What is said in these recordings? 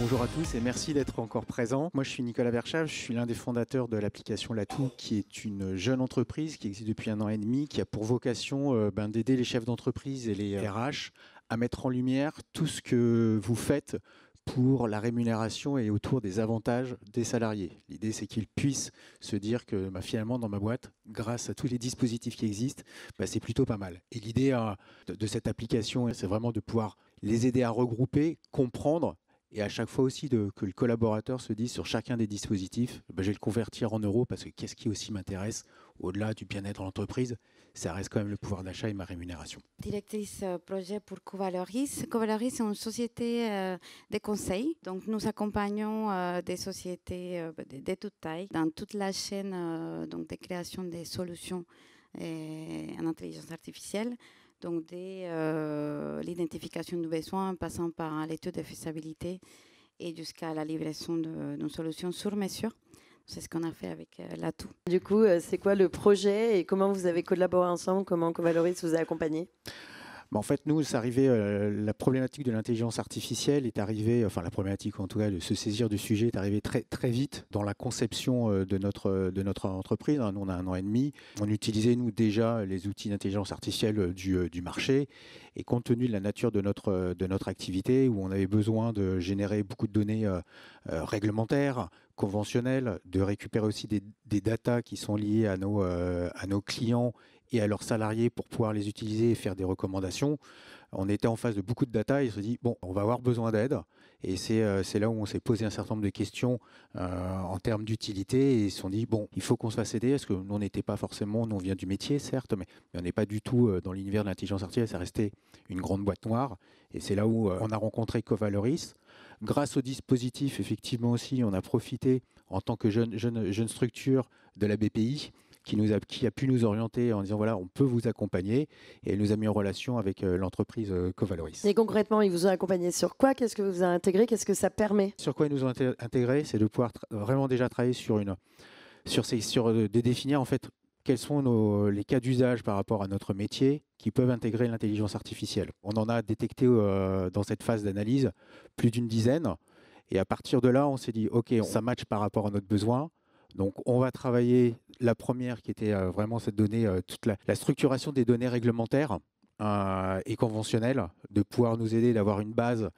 Bonjour à tous et merci d'être encore présents. Moi, je suis Nicolas Verschave, je suis l'un des fondateurs de l'application Latou, qui est une jeune entreprise qui existe depuis 1 an et demi, qui a pour vocation d'aider les chefs d'entreprise et les RH à mettre en lumière tout ce que vous faites pour la rémunération et autour des avantages des salariés. L'idée, c'est qu'ils puissent se dire que finalement, dans ma boîte, grâce à tous les dispositifs qui existent, c'est plutôt pas mal. Et l'idée de cette application, c'est vraiment de pouvoir les aider à regrouper, comprendre, et à chaque fois aussi que le collaborateur se dise sur chacun des dispositifs, je vais le convertir en euros parce que qu'est-ce qui aussi m'intéresse au-delà du bien-être de l'entreprise, ça reste quand même le pouvoir d'achat et ma rémunération. Directrice projet pour Covaloris. Covaloris est une société de conseil. Donc nous accompagnons des sociétés de toute taille dans toute la chaîne donc de création des solutions en intelligence artificielle. Donc dès l'identification du besoin, passant par l'étude de faisabilité et jusqu'à la livraison d'une solution sur mesure. C'est ce qu'on a fait avec Latou. Du coup, c'est quoi le projet et comment vous avez collaboré ensemble? Comment Covaloris vous a accompagné? En fait, nous, c'est arrivé, la problématique de l'intelligence artificielle est arrivée, enfin la problématique en tout cas de se saisir du sujet est arrivée très, très vite dans la conception de notre entreprise. Nous, on a 1 an et demi. On utilisait, nous, déjà les outils d'intelligence artificielle du marché. Et compte tenu de la nature de notre activité, où on avait besoin de générer beaucoup de données réglementaires, conventionnelles, de récupérer aussi des datas qui sont liées à nos clients et à leurs salariés pour pouvoir les utiliser et faire des recommandations. On était en face de beaucoup de data et on se dit, bon, on va avoir besoin d'aide. Et c'est là où on s'est posé un certain nombre de questions en termes d'utilité et ils se sont dit, bon, il faut qu'on se fasse aider parce que nous, on n'était pas forcément, nous, on vient du métier, certes, mais on n'est pas du tout dans l'univers de l'intelligence artificielle, ça restait une grande boîte noire. Et c'est là où on a rencontré Covaloris. Grâce au dispositif, effectivement aussi, on a profité en tant que jeune structure de la BPI, qui a pu nous orienter en disant voilà, on peut vous accompagner, et elle nous a mis en relation avec l'entreprise Covaloris. Et concrètement, ils vous ont accompagné sur quoi? Qu'est-ce que vous avez intégré? Qu'est-ce que ça permet? Sur quoi ils nous ont intégré, c'est de pouvoir vraiment déjà travailler de définir en fait quels sont les cas d'usage par rapport à notre métier qui peuvent intégrer l'intelligence artificielle. On en a détecté dans cette phase d'analyse plus d'une dizaine, et à partir de là, on s'est dit ok, ça match par rapport à notre besoin. Donc, on va travailler la première qui était vraiment cette donnée, toute la structuration des données réglementaires et conventionnelles, de pouvoir nous aider d'avoir une base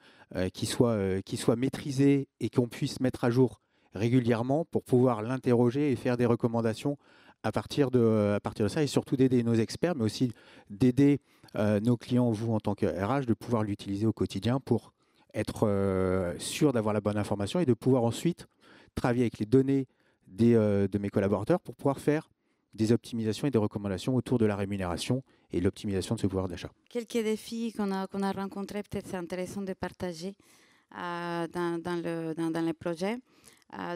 qui soit maîtrisée et qu'on puisse mettre à jour régulièrement pour pouvoir l'interroger et faire des recommandations à partir de ça, et surtout d'aider nos experts, mais aussi d'aider nos clients, vous en tant que RH, de pouvoir l'utiliser au quotidien pour être sûr d'avoir la bonne information et de pouvoir ensuite travailler avec les données de mes collaborateurs pour pouvoir faire des optimisations et des recommandations autour de la rémunération et l'optimisation de ce pouvoir d'achat. Quelques défis qu'on a rencontrés, peut-être c'est intéressant de partager dans le projet.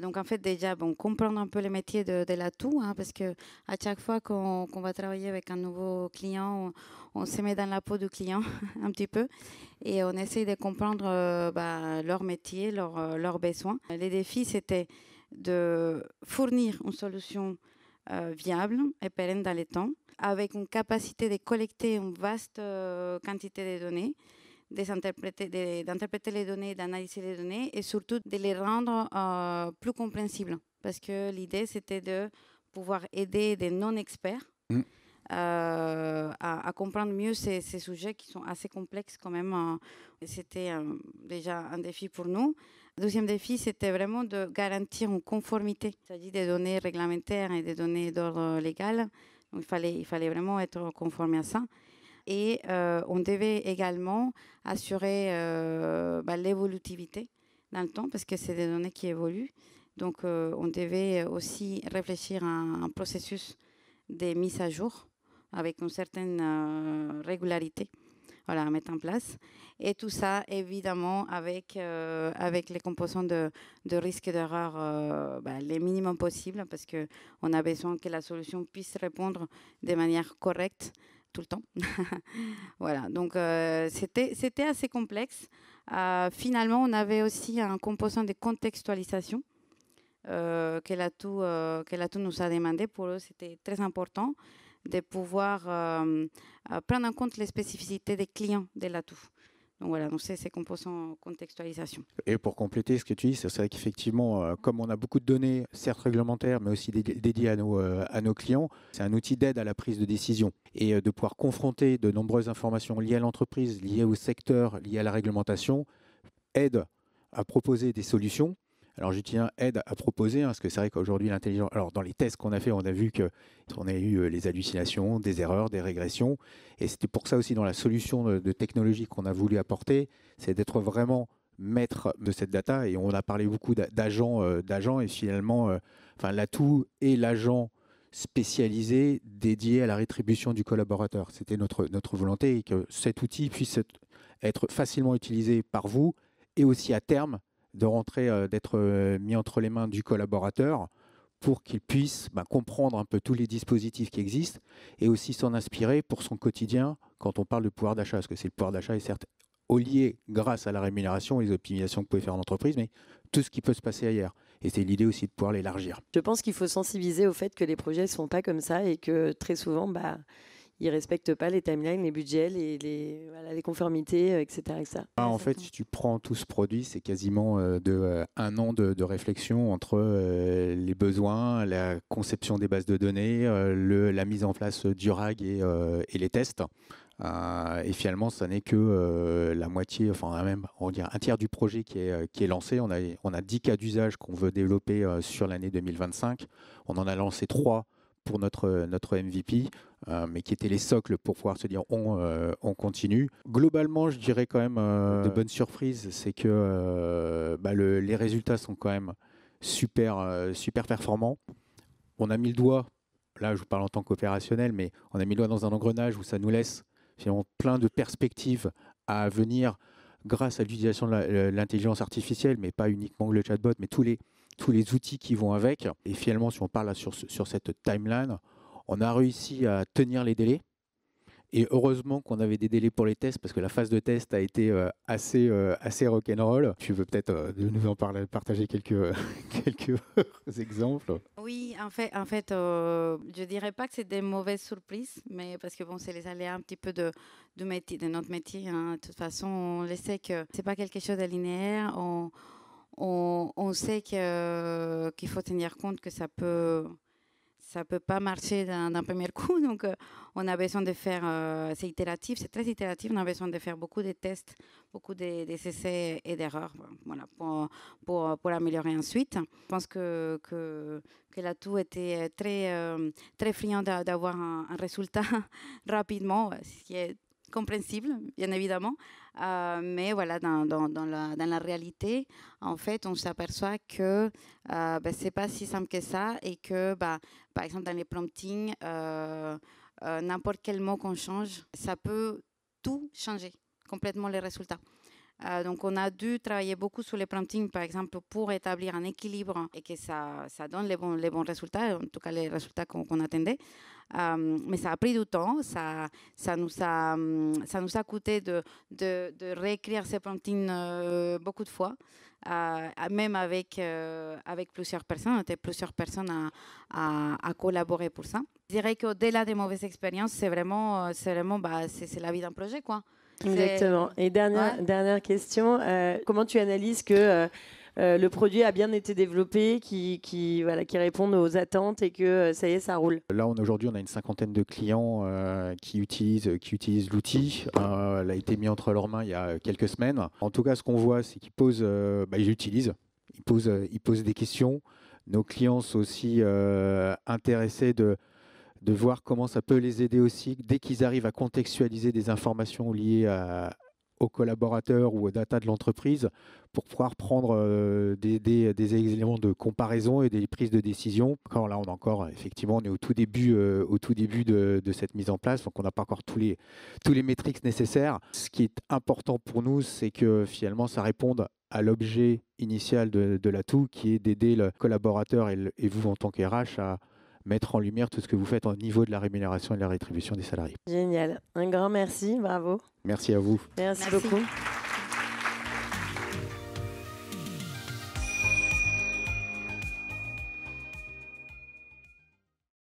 Donc en fait déjà, comprendre un peu le métier de Latou, parce que à chaque fois qu'on va travailler avec un nouveau client, on se met dans la peau du client un petit peu et on essaye de comprendre leur métier, leurs besoins. Les défis, c'était de fournir une solution viable et pérenne dans les temps, avec une capacité de collecter une vaste quantité de données, d'interpréter les données, d'analyser les données et surtout de les rendre plus compréhensibles. Parce que l'idée, c'était de pouvoir aider des non-experts à comprendre mieux ces sujets qui sont assez complexes quand même. C'était déjà un défi pour nous. Le deuxième défi, c'était vraiment de garantir une conformité. Il s'agit des données réglementaires et des données d'ordre légal. Donc, il fallait vraiment être conforme à ça. Et on devait également assurer l'évolutivité dans le temps parce que c'est des données qui évoluent. Donc, on devait aussi réfléchir à un processus de mise à jour avec une certaine régularité à mettre en place. Et tout ça, évidemment, avec les composants de risque d'erreur les minimums possibles parce qu'on a besoin que la solution puisse répondre de manière correcte tout le temps. Voilà, donc c'était assez complexe. Finalement, on avait aussi un composant de contextualisation que Latou nous a demandé. Pour eux, c'était très important de pouvoir prendre en compte les spécificités des clients de Latou. Donc voilà, donc c'est ces composants contextualisation. Et pour compléter ce que tu dis, c'est vrai qu'effectivement, comme on a beaucoup de données, certes réglementaires, mais aussi dédiées à nos clients, c'est un outil d'aide à la prise de décision. Et de pouvoir confronter de nombreuses informations liées à l'entreprise, liées au secteur, liées à la réglementation, aide à proposer des solutions. Alors, je tiens aide à proposer, parce que c'est vrai qu'aujourd'hui, l'intelligence. Alors, dans les tests qu'on a fait, on a vu qu'on a eu les hallucinations, des erreurs, des régressions. Et c'était pour ça aussi, dans la solution de technologie qu'on a voulu apporter, c'est d'être vraiment maître de cette data. Et on a parlé beaucoup d'agents et finalement, l'atout est l'agent spécialisé dédié à la rétribution du collaborateur. C'était notre volonté et que cet outil puisse être facilement utilisé par vous et aussi à terme d'être mis entre les mains du collaborateur pour qu'il puisse comprendre un peu tous les dispositifs qui existent et aussi s'en inspirer pour son quotidien quand on parle de pouvoir d'achat. Parce que c'est le pouvoir d'achat est certes lié grâce à la rémunération et les optimisations que vous pouvez faire en entreprise, mais tout ce qui peut se passer ailleurs. Et c'est l'idée aussi de pouvoir l'élargir. Je pense qu'il faut sensibiliser au fait que les projets ne sont pas comme ça et que très souvent, ils ne respectent pas les timelines, les budgets, les conformités, etc. etc. En fait, si tu prends tout ce produit, c'est quasiment un an de réflexion entre les besoins, la conception des bases de données, la mise en place du RAG et les tests. Et finalement, ça n'est que la moitié, même on va dire un tiers du projet qui est lancé. On a 10 cas d'usage qu'on veut développer sur l'année 2025. On en a lancé 3 pour notre MVP, mais qui étaient les socles pour pouvoir se dire on continue. Globalement, je dirais quand même de bonnes surprises, c'est que les résultats sont quand même super performants. On a mis le doigt, là je vous parle en tant qu'opérationnel, mais on a mis le doigt dans un engrenage où ça nous laisse finalement plein de perspectives à venir grâce à l'utilisation de l'intelligence artificielle, mais pas uniquement le chatbot, mais tous les outils qui vont avec. Et finalement, si on parle là sur cette timeline, on a réussi à tenir les délais. Et heureusement qu'on avait des délais pour les tests, parce que la phase de test a été assez rock'n'roll. Tu veux peut-être nous en partager quelques exemples? Oui, en fait, je dirais pas que c'est des mauvaises surprises, mais parce que c'est les aléas un petit peu de notre métier. Hein. De toute façon, on le sait que c'est pas quelque chose de linéaire. On sait qu'il faut tenir compte que ça peut pas marcher d'un premier coup. Donc, on a besoin de faire, c'est itératif, c'est très itératif. On a besoin de faire beaucoup de tests, beaucoup d'essais et d'erreurs, voilà, pour améliorer ensuite. Je pense que l'atout était très friand d'avoir un résultat rapidement, ce qui est compréhensible, bien évidemment. Mais voilà, dans la réalité, en fait, on s'aperçoit que c'est pas si simple que ça et que, par exemple, dans les promptings, n'importe quel mot qu'on change, ça peut tout changer, complètement les résultats. Donc, on a dû travailler beaucoup sur les promptings, par exemple, pour établir un équilibre et que ça donne les bons résultats, en tout cas les résultats qu'on attendait. Mais ça a pris du temps, ça nous a coûté de réécrire ces promptings beaucoup de fois, même avec plusieurs personnes. On était plusieurs personnes à collaborer pour ça. Je dirais qu'au-delà des mauvaises expériences, c'est la vie d'un projet, quoi. Exactement. Et dernière question, comment tu analyses que le produit a bien été développé, qui répond aux attentes et que ça y est, ça roule? Là, aujourd'hui, on a une 50aine de clients qui utilisent l'outil. Il a été mis entre leurs mains il y a quelques semaines. En tout cas, ce qu'on voit, c'est qu'ils ils l'utilisent. Ils posent des questions. Nos clients sont aussi intéressés de voir comment ça peut les aider aussi, dès qu'ils arrivent à contextualiser des informations liées aux collaborateurs ou aux data de l'entreprise, pour pouvoir prendre des éléments de comparaison et des prises de décision. Encore là, effectivement, on est au tout début de cette mise en place, donc on n'a pas encore tous les métriques nécessaires. Ce qui est important pour nous, c'est que finalement, ça réponde à l'objet initial de l'atout, qui est d'aider le collaborateur et vous en tant qu'RH à mettre en lumière tout ce que vous faites au niveau de la rémunération et de la rétribution des salariés. Génial. Un grand merci, bravo. Merci à vous. Merci beaucoup.